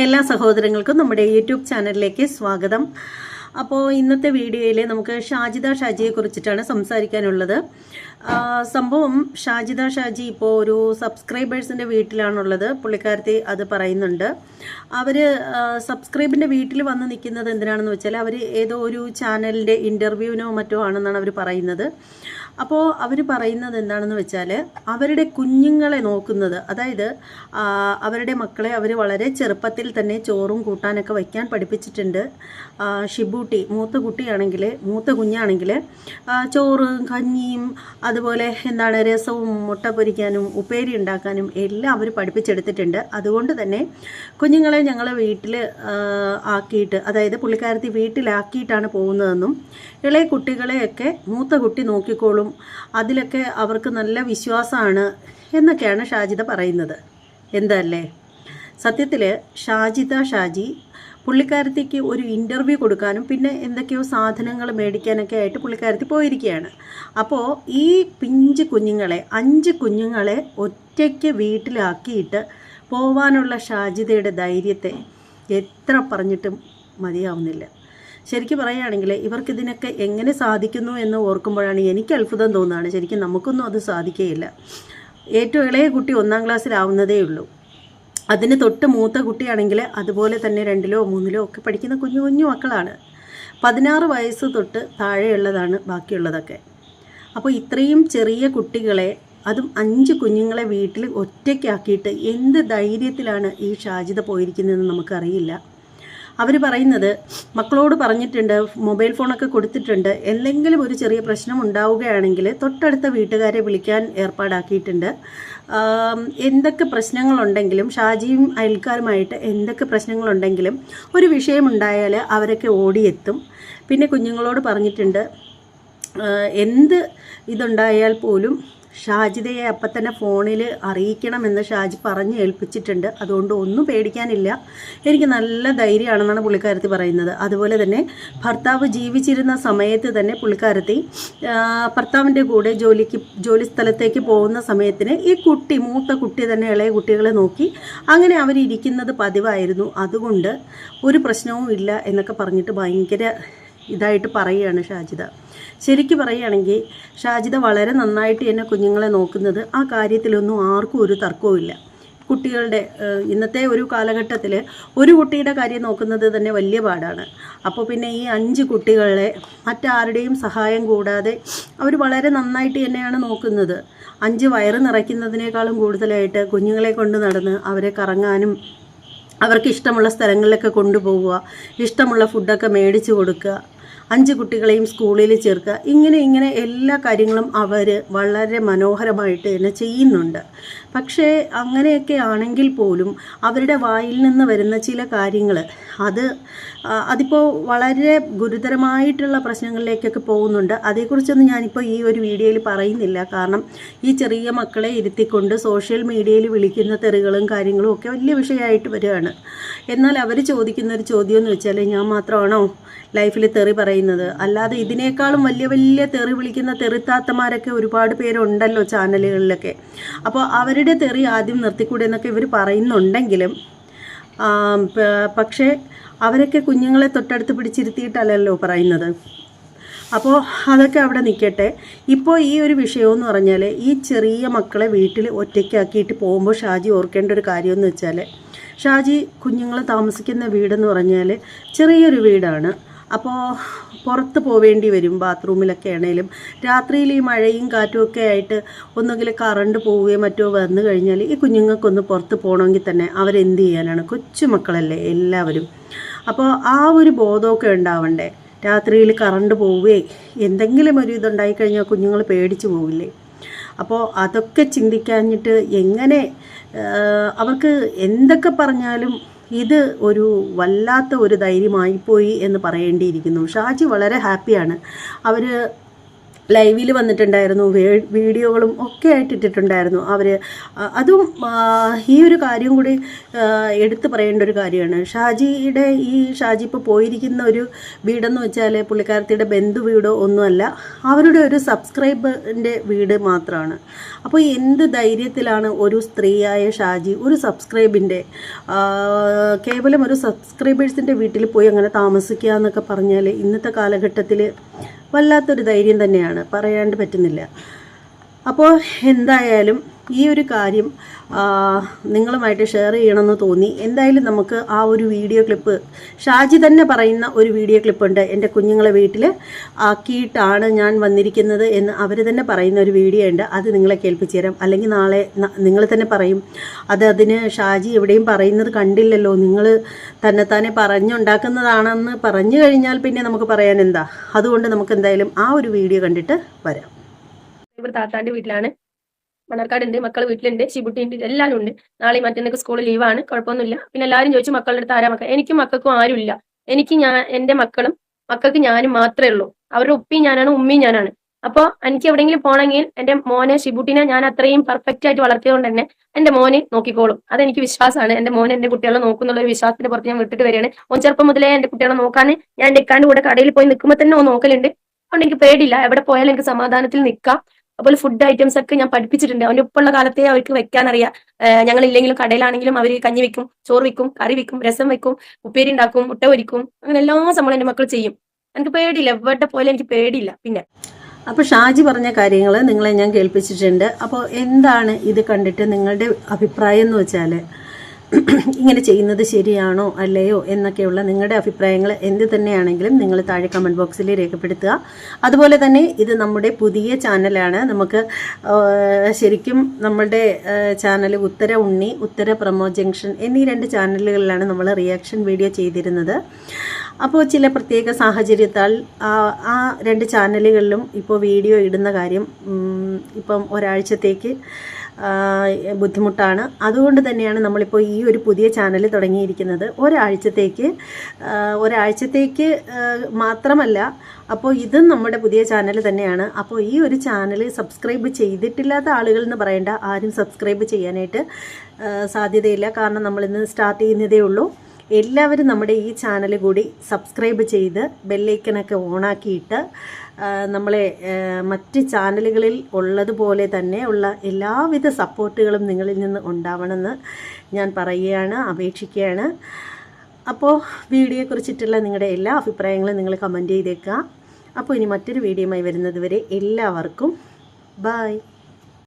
എല്ലാ സഹോദരങ്ങൾക്കും നമ്മുടെ യൂട്യൂബ് ചാനലിലേക്ക് സ്വാഗതം. അപ്പോൾ ഇന്നത്തെ വീഡിയോയിൽ നമുക്ക് ഷാജിദ ഷാജിയെ കുറിച്ചിട്ടാണ് സംസാരിക്കാനുള്ളത്. സംഭവം ഷാജിദ ഷാജി ഇപ്പോൾ ഒരു സബ്സ്ക്രൈബേഴ്സിൻ്റെ വീട്ടിലാണുള്ളത്. പുള്ളിക്കാരത്തി അത് പറയുന്നുണ്ട്. അവർ സബ്സ്ക്രൈബിൻ്റെ വീട്ടിൽ വന്ന് നിൽക്കുന്നത് എന്തിനാണെന്ന് വെച്ചാൽ അവർ ഏതോ ഒരു ചാനലിൻ്റെ ഇൻ്റർവ്യൂവിനോ മറ്റോ ആണെന്നാണ് അവർ പറയുന്നത്. അപ്പോൾ അവർ പറയുന്നത് എന്താണെന്ന് വെച്ചാൽ അവരുടെ കുഞ്ഞുങ്ങളെ നോക്കുന്നത്, അതായത് അവരുടെ മക്കളെ അവർ വളരെ ചെറുപ്പത്തിൽ തന്നെ ചോറും കൂട്ടാനൊക്കെ വയ്ക്കാൻ പഠിപ്പിച്ചിട്ടുണ്ട്. ഷിബൂട്ടി മൂത്ത കുഞ്ഞാണെങ്കിൽ ചോറും കഞ്ഞിയും അതുപോലെ രസവും മുട്ട പൊരിക്കാനും ഉപ്പേരി ഉണ്ടാക്കാനും എല്ലാം അവർ പഠിപ്പിച്ചെടുത്തിട്ടുണ്ട്. അതുകൊണ്ട് തന്നെ കുഞ്ഞുങ്ങളെ ഞങ്ങൾ വീട്ടിൽ ആക്കിയിട്ട്, അതായത് പുള്ളിക്കാരത്തി വീട്ടിലാക്കിയിട്ടാണ് പോകുന്നതെന്നും ഇളയ കുട്ടികളെയൊക്കെ മൂത്ത കുട്ടി നോക്കിക്കോളും, അതിലൊക്കെ അവർക്ക് നല്ല വിശ്വാസമാണ് എന്നൊക്കെയാണ് ഷാജിദ പറയുന്നത്. എന്തല്ലേ സത്യത്തിൽ ഷാജിദ ഷാജി പുള്ളിക്കാരത്തിക്ക് ഒരു ഇൻ്റർവ്യൂ കൊടുക്കാനും പിന്നെ എന്തൊക്കെയോ സാധനങ്ങൾ മേടിക്കാനൊക്കെ ആയിട്ട് പുള്ളിക്കാരത്തി പോയിരിക്കുകയാണ്. അപ്പോൾ ഈ പിഞ്ച് കുഞ്ഞുങ്ങളെ 5 കുഞ്ഞുങ്ങളെ ഒറ്റയ്ക്ക് വീട്ടിലാക്കിയിട്ട് പോവാനുള്ള ഷാജിദയുടെ ധൈര്യത്തെ എത്ര പറഞ്ഞിട്ടും മതിയാവുന്നില്ല. ശരിക്കും പറയുകയാണെങ്കിൽ ഇവർക്കിതിനൊക്കെ എങ്ങനെ സാധിക്കുന്നു എന്ന് ഓർക്കുമ്പോഴാണ് എനിക്ക് അത്ഭുതം തോന്നുകയാണ്. ശരിക്കും നമുക്കൊന്നും അത് സാധിക്കുകയില്ല. ഏറ്റവും ഇളയ കുട്ടി 1ാം ക്ലാസ്സിലാവുന്നതേ ഉള്ളൂ. അതിന് തൊട്ട് മൂത്ത കുട്ടിയാണെങ്കിൽ അതുപോലെ തന്നെ 2ലോ 3ലോ ഒക്കെ പഠിക്കുന്ന കുഞ്ഞു കുഞ്ഞു മക്കളാണ്. 16 വയസ്സ് തൊട്ട് താഴെയുള്ളതാണ് ബാക്കിയുള്ളതൊക്കെ. അപ്പോൾ ഇത്രയും ചെറിയ കുട്ടികളെ, അതും 5 കുഞ്ഞുങ്ങളെ വീട്ടിൽ ഒറ്റയ്ക്കാക്കിയിട്ട് എന്ത് ധൈര്യത്തിലാണ് ഈ ഷാജിദ പോയിരിക്കുന്നതെന്ന് നമുക്കറിയില്ല. അവർ പറയുന്നത് മക്കളോട് പറഞ്ഞിട്ടുണ്ട്, മൊബൈൽ ഫോണൊക്കെ കൊടുത്തിട്ടുണ്ട്, എന്തെങ്കിലും ഒരു ചെറിയ പ്രശ്നം ഉണ്ടാവുകയാണെങ്കിൽ തൊട്ടടുത്ത വീട്ടുകാരെ വിളിക്കാൻ ഏർപ്പാടാക്കിയിട്ടുണ്ട്. എന്തൊക്കെ പ്രശ്നങ്ങളുണ്ടെങ്കിലും ഷാജിയും അയൽക്കാരുമായിട്ട് എന്തൊക്കെ പ്രശ്നങ്ങളുണ്ടെങ്കിലും ഒരു വിഷയമുണ്ടായാൽ അവരൊക്കെ ഓടിയെത്തും. പിന്നെ കുഞ്ഞുങ്ങളോട് പറഞ്ഞിട്ടുണ്ട് എന്ത് ഇതുണ്ടായാൽ പോലും ഷാജിദയെ അപ്പം തന്നെ ഫോണിൽ അറിയിക്കണമെന്ന് ഷാജി പറഞ്ഞ് ഏൽപ്പിച്ചിട്ടുണ്ട്. അതുകൊണ്ട് ഒന്നും പേടിക്കാനില്ല, എനിക്ക് നല്ല ധൈര്യമാണെന്നാണ് പുള്ളിക്കാരത്തി പറയുന്നത്. അതുപോലെ തന്നെ ഭർത്താവ് ജീവിച്ചിരുന്ന സമയത്ത് തന്നെ പുള്ളിക്കാരത്തി ഭർത്താവിൻ്റെ കൂടെ ജോലി സ്ഥലത്തേക്ക് പോകുന്ന സമയത്തിന് ഈ മൂത്ത കുട്ടി തന്നെ ഇളയ കുട്ടികളെ നോക്കി അങ്ങനെ അവരിയ്ക്കുന്നത് പതിവായിരുന്നു. അതുകൊണ്ട് ഒരു പ്രശ്നവും ഇല്ല എന്നൊക്കെ പറഞ്ഞിട്ട് ഭയങ്കര ഇതായിട്ട് പറയുകയാണ് ഷാജിദ. ശരിക്കും പറയുകയാണെങ്കിൽ ഷാജിദ വളരെ നന്നായിട്ട് തന്നെ കുഞ്ഞുങ്ങളെ നോക്കുന്നത്, ആ കാര്യത്തിലൊന്നും ആർക്കും ഒരു തർക്കവുമില്ല. കുട്ടികളുടെ ഇന്നത്തെ ഒരു കാലഘട്ടത്തിൽ ഒരു കുട്ടിയുടെ കാര്യം നോക്കുന്നത് തന്നെ വലിയ പാടാണ്. അപ്പോൾ പിന്നെ ഈ 5 കുട്ടികളെ മറ്റാരുടെയും സഹായം കൂടാതെ അവർ വളരെ നന്നായിട്ട് തന്നെയാണ് നോക്കുന്നത്. 5 വയറ് നിറയ്ക്കുന്നതിനേക്കാളും കൂടുതലായിട്ട് കുഞ്ഞുങ്ങളെ കൊണ്ട് നടന്ന് അവരെ കറങ്ങാനും അവർക്ക് ഇഷ്ടമുള്ള സ്ഥലങ്ങളിലൊക്കെ കൊണ്ടുപോവുക, ഇഷ്ടമുള്ള ഫുഡൊക്കെ മേടിച്ച് കൊടുക്കുക, 5 കുട്ടികളെയും സ്കൂളിൽ ചേർക്കുക, ഇങ്ങനെ എല്ലാ കാര്യങ്ങളും അവർ വളരെ മനോഹരമായിട്ട് തന്നെ ചെയ്യുന്നുണ്ട്. പക്ഷേ അങ്ങനെയൊക്കെ ആണെങ്കിൽ പോലും അവരുടെ വായിൽ നിന്ന് വരുന്ന ചില കാര്യങ്ങൾ അതിപ്പോൾ വളരെ ഗുരുതരമായിട്ടുള്ള പ്രശ്നങ്ങളിലേക്കൊക്കെ പോകുന്നുണ്ട്. അതേക്കുറിച്ചൊന്നും ഞാനിപ്പോൾ ഈ ഒരു വീഡിയോയിൽ പറയുന്നില്ല. കാരണം ഈ ചെറിയ മക്കളെ ഇരുത്തിക്കൊണ്ട് സോഷ്യൽ മീഡിയയിൽ വിളിക്കുന്ന തെറികളും കാര്യങ്ങളും ഒക്കെ വലിയ വിഷയമായിട്ട് വരികയാണ്. എന്നാൽ അവർ ചോദിക്കുന്നൊരു ചോദ്യം എന്ന് വെച്ചാൽ, ഞാൻ മാത്രമാണോ ലൈഫിൽ തെറി പറയുന്നത്? അല്ലാതെ ഇതിനേക്കാളും വലിയ തെറി വിളിക്കുന്ന തെറിത്താത്തമാരൊക്കെ ഒരുപാട് പേരുണ്ടല്ലോ ചാനലുകളിലൊക്കെ. അപ്പോൾ അവരുടെ തെറി ആദ്യം നിർത്തിക്കൂടെ എന്നൊക്കെ ഇവർ പറയുന്നുണ്ടെങ്കിലും പക്ഷേ അവരൊക്കെ കുഞ്ഞുങ്ങളെ തൊട്ടടുത്ത് പിടിച്ചിരുത്തിയിട്ടല്ലല്ലോ പറയുന്നത്. അപ്പോൾ അതൊക്കെ അവിടെ നിൽക്കട്ടെ. ഇപ്പോൾ ഈ ഒരു വിഷയമെന്ന് പറഞ്ഞാൽ, ഈ ചെറിയ മക്കളെ വീട്ടിൽ ഒറ്റയ്ക്കാക്കിയിട്ട് പോകുമ്പോൾ ഷാജി ഓർക്കേണ്ട ഒരു കാര്യമെന്ന് വെച്ചാൽ, ഷാജി കുഞ്ഞുങ്ങൾ താമസിക്കുന്ന വീടെന്ന് പറഞ്ഞാൽ ചെറിയൊരു വീടാണ്. അപ്പോൾ പുറത്ത് പോവേണ്ടി വരും, ബാത്റൂമിലൊക്കെ ആണെങ്കിലും. രാത്രിയിൽ ഈ മഴയും കാറ്റും ഒക്കെ ആയിട്ട് ഒന്നുകിൽ കറണ്ട് പോവുകയോ മറ്റോ വന്നു കഴിഞ്ഞാൽ ഈ കുഞ്ഞുങ്ങൾക്കൊന്ന് പുറത്ത് പോകണമെങ്കിൽ തന്നെ അവരെന്ത് ചെയ്യാനാണ്? കൊച്ചുമക്കളല്ലേ എല്ലാവരും. അപ്പോൾ ആ ഒരു ബോധമൊക്കെ ഉണ്ടാവണ്ടേ? രാത്രിയിൽ കറണ്ട് പോവുകയും എന്തെങ്കിലും ഒരു ഇതുണ്ടായിക്കഴിഞ്ഞാൽ കുഞ്ഞുങ്ങൾ പേടിച്ച് പോവില്ലേ? അപ്പോൾ അതൊക്കെ ചിന്തിക്കാഞ്ഞിട്ട് എങ്ങനെ അവർക്ക് എന്തൊക്കെ പറഞ്ഞാലും ഇത് ഒരു വല്ലാത്ത ഒരു ധൈര്യമായിപ്പോയി എന്ന് പറയേണ്ടിയിരിക്കുന്നു. ഷാജി വളരെ ഹാപ്പിയാണ്. അവർ ലൈവിൽ വന്നിട്ടുണ്ടായിരുന്നു, വീഡിയോകളും ഒക്കെ ആയിട്ട് ഇട്ടിട്ടുണ്ടായിരുന്നു അവർ. അതും ഈ ഒരു കാര്യം കൂടി എടുത്തു പറയേണ്ട ഒരു കാര്യമാണ്. ഷാജി ഇപ്പോൾ പോയിരിക്കുന്ന ഒരു വീടെന്ന് വെച്ചാൽ പുള്ളിക്കാരത്തിയുടെ ബന്ധു വീടോ ഒന്നുമല്ല, അവരുടെ ഒരു സബ്സ്ക്രൈബറിൻ്റെ വീട് മാത്രമാണ്. അപ്പോൾ എന്ത് ധൈര്യത്തിലാണ് ഒരു സ്ത്രീയായ ഷാജി ഒരു കേവലം ഒരു സബ്സ്ക്രൈബേഴ്സിൻ്റെ വീട്ടിൽ പോയി അങ്ങനെ താമസിക്കുക എന്നൊക്കെ പറഞ്ഞാൽ ഇന്നത്തെ കാലഘട്ടത്തിൽ വല്ലാത്തൊരു ധൈര്യം തന്നെയാണ്, പറയാണ്ട് പറ്റുന്നില്ല. അപ്പോൾ എന്തായാലും ഈ ഒരു കാര്യം നിങ്ങളുമായിട്ട് ഷെയർ ചെയ്യണമെന്ന് തോന്നി. എന്തായാലും നമുക്ക് ആ ഒരു വീഡിയോ ക്ലിപ്പ്, ഷാജി തന്നെ പറയുന്ന ഒരു വീഡിയോ ക്ലിപ്പുണ്ട്. എൻ്റെ കുഞ്ഞുങ്ങളെ വീട്ടിൽ ആക്കിയിട്ടാണ് ഞാൻ വന്നിരിക്കുന്നത് എന്ന് അവർ തന്നെ പറയുന്ന ഒരു വീഡിയോ ഉണ്ട്. അത് നിങ്ങളെ കേൾപ്പിച്ചു തരാം. അല്ലെങ്കിൽ നാളെ നിങ്ങൾ തന്നെ പറയും അതിന് ഷാജി എവിടെയും പറയുന്നത് കണ്ടില്ലല്ലോ, നിങ്ങൾ തന്നെത്താനെ പറഞ്ഞുണ്ടാക്കുന്നതാണെന്ന് പറഞ്ഞു കഴിഞ്ഞാൽ പിന്നെ നമുക്ക് പറയാൻ എന്താ. അതുകൊണ്ട് നമുക്ക് എന്തായാലും ആ ഒരു വീഡിയോ കണ്ടിട്ട് വരാം. ഇവിടെ താത്താൻ്റെ വീട്ടിലാണ്. മണർക്കാടുണ്ട്, മക്കൾ വീട്ടിലുണ്ട്, ശിബുട്ടിയുണ്ട്, എല്ലാവരും ഉണ്ട്. നാളെ മറ്റന്നൊക്കെ സ്കൂൾ ലീവാണ്, കുഴപ്പമൊന്നുമില്ല. പിന്നെ എല്ലാവരും ചോദിച്ചു മക്കളുടെ അടുത്ത് ആരാ മക്കൾ. എനിക്കും മക്കൾക്കും ആരുമില്ല. എൻ്റെ മക്കളും മക്കൾക്ക് ഞാനും മാത്രമേ ഉള്ളൂ. അവരുടെ ഉപ്പിയും ഞാനാണ്, ഉമ്മയും ഞാനാണ്. അപ്പോൾ എനിക്ക് എവിടെയെങ്കിലും പോകണമെങ്കിൽ എൻ്റെ മോനെ ശിബുട്ടിനെ ഞാൻ അത്രയും പെർഫെക്റ്റ് ആയിട്ട് വളർത്തിയതുകൊണ്ട് തന്നെ എൻ്റെ മോന് നോക്കിക്കോളും. അതെനിക്ക് വിശ്വാസമാണ്. എൻ്റെ മോൻ എൻ്റെ കുട്ടികളെ നോക്കുന്നുള്ള ഒരു വിശ്വാസത്തിന്റെ പുറത്ത് ഞാൻ വിട്ടിട്ട് വരികയാണ്. ഓൻ ചെറുപ്പം മുതലേ എൻ്റെ കുട്ടികളെ നോക്കാൻ ഞാൻ എൻ്റെ ഇക്കാൻ്റെ കൂടെ കടയിൽ പോയി നിൽക്കുമ്പോൾ തന്നെ ഓൻ നോക്കലുണ്ട്. അതുകൊണ്ട് എനിക്ക് പേടിയില്ല. എവിടെ പോയാലും എനിക്ക് സമാധാനത്തിൽ നിൽക്കാം. അതുപോലെ ഫുഡ് ഐറ്റംസ് ഒക്കെ ഞാൻ പഠിപ്പിച്ചിട്ടുണ്ട്. അവൻ്റെ ഉപ്പുള്ള കാലത്തെ അവർക്ക് വെക്കാനറിയാം. ഞങ്ങളില്ലെങ്കിലും കടയിലാണെങ്കിലും അവർ കഞ്ഞി വെക്കും, ചോറ് വെക്കും, കറി വെക്കും, രസം വെക്കും, ഉപ്പേരി ഉണ്ടാക്കും, മുട്ട പൊരിക്കും, അങ്ങനെ എല്ലാ സംഭവം എൻ്റെ മക്കൾ ചെയ്യും. എനിക്ക് പേടിയില്ല, എവിടെ പോയാലും എനിക്ക് പേടിയില്ല. പിന്നെ അപ്പോൾ ഷാജി പറഞ്ഞ കാര്യങ്ങൾ നിങ്ങളെ ഞാൻ കേൾപ്പിച്ചിട്ടുണ്ട്. അപ്പോൾ എന്താണ് ഇത് കണ്ടിട്ട് നിങ്ങളുടെ അഭിപ്രായം എന്ന് വെച്ചാൽ, ഇങ്ങനെ ചെയ്യുന്നത് ശരിയാണോ അല്ലയോ എന്നൊക്കെയുള്ള നിങ്ങളുടെ അഭിപ്രായങ്ങൾ എന്ത് തന്നെയാണെങ്കിലും നിങ്ങൾ താഴെ കമൻറ്റ് ബോക്സിൽ രേഖപ്പെടുത്തുക. അതുപോലെ തന്നെ ഇത് നമ്മുടെ പുതിയ ചാനലാണ്. നമുക്ക് ശരിക്കും നമ്മളുടെ ചാനൽ ഉത്തര ഉണ്ണി, ഉത്തര പ്രമോ ജംഗ്ഷൻ എന്നീ 2 ചാനലുകളിലാണ് നമ്മൾ റിയാക്ഷൻ വീഡിയോ ചെയ്തിരുന്നത്. അപ്പോൾ ചില പ്രത്യേക സാഹചര്യത്താൽ ആ 2 ചാനലുകളിലും ഇപ്പോൾ വീഡിയോ ഇടുന്ന കാര്യം ഇപ്പം ഒരാഴ്ചത്തേക്ക് ബുദ്ധിമുട്ടാണ്. അതുകൊണ്ട് തന്നെയാണ് നമ്മളിപ്പോൾ ഈ ഒരു പുതിയ ചാനൽ തുടങ്ങിയിരിക്കുന്നത്. ഒരാഴ്ചത്തേക്ക് മാത്രമല്ല, അപ്പോൾ ഇതും നമ്മുടെ പുതിയ ചാനൽ തന്നെയാണ്. അപ്പോൾ ഈ ഒരു ചാനൽ സബ്സ്ക്രൈബ് ചെയ്തിട്ടില്ലാത്ത ആളുകൾ എന്ന് പറയേണ്ട, ആരും സബ്സ്ക്രൈബ് ചെയ്യാനായിട്ട് സാധ്യതയില്ല. കാരണം നമ്മളിന്ന് സ്റ്റാർട്ട് ചെയ്യുന്നതേ ഉള്ളൂ. എല്ലാവരും നമ്മുടെ ഈ ചാനൽ കൂടി സബ്സ്ക്രൈബ് ചെയ്ത് ബെല്ലൈക്കനൊക്കെ ഓണാക്കിയിട്ട് നമ്മളെ മറ്റ് ചാനലുകളിൽ ഉള്ളതുപോലെ തന്നെ ഉള്ള എല്ലാവിധ സപ്പോർട്ടുകളും നിങ്ങളിൽ നിന്ന് ഉണ്ടാവണമെന്ന് ഞാൻ പറയുകയാണ്, അപേക്ഷിക്കുകയാണ്. അപ്പോൾ വീഡിയോയെക്കുറിച്ചിട്ടുള്ള നിങ്ങളുടെ എല്ലാ അഭിപ്രായങ്ങളും നിങ്ങൾ കമൻറ്റ് ചെയ്തേക്കുക. അപ്പോൾ ഇനി മറ്റൊരു വീഡിയോയുമായി വരുന്നത് വരെ എല്ലാവർക്കും ബൈ.